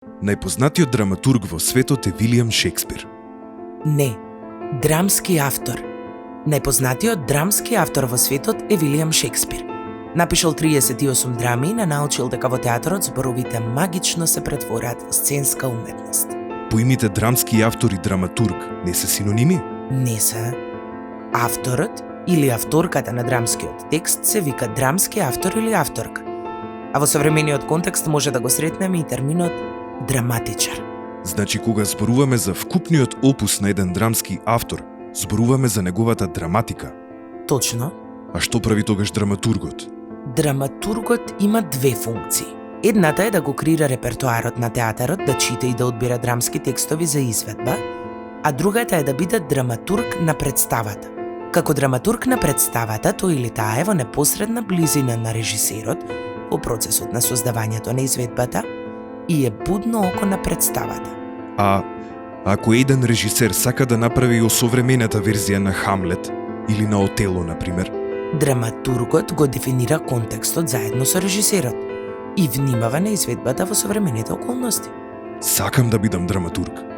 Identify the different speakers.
Speaker 1: Најпознатиот драматург во светот е Вилијам Шекспир.
Speaker 2: Не, драмски автор. Најпознатиот драмски автор во светот е Вилијам Шекспир. Напишал 38 драми и научил дека во театарот зборовите магично се претвораат во сценска уметност.
Speaker 1: Поимите драмски автор и драматург не се синоними?
Speaker 2: Не се. Авторот или авторката на драмскиот текст се вика драмски автор или авторка. А во современиот контекст може да го сретнеме и терминот драматичар.
Speaker 1: Значи, кога зборуваме за вкупниот опус на еден драмски автор, зборуваме за неговата драматика.
Speaker 2: Точно.
Speaker 1: А што прави тогаш драматургот?
Speaker 2: Драматургот има две функции. Едната е да го креира репертоарот на театарот, да чита и да одбира драмски текстови за изведба, а другата е да биде драматург на представата. Како драматург на представата, тој или таа е во непосредна близина на режисерот во процесот на создавањето на изведбата и е будно око на представата.
Speaker 1: А ако еден режисер сака да направи осовремената верзија на Хамлет или на Отело, например,
Speaker 2: драматургот го дефинира контекстот заедно со режисерот и внимава на изведбата во современите околности.
Speaker 1: Сакам да бидам драматург.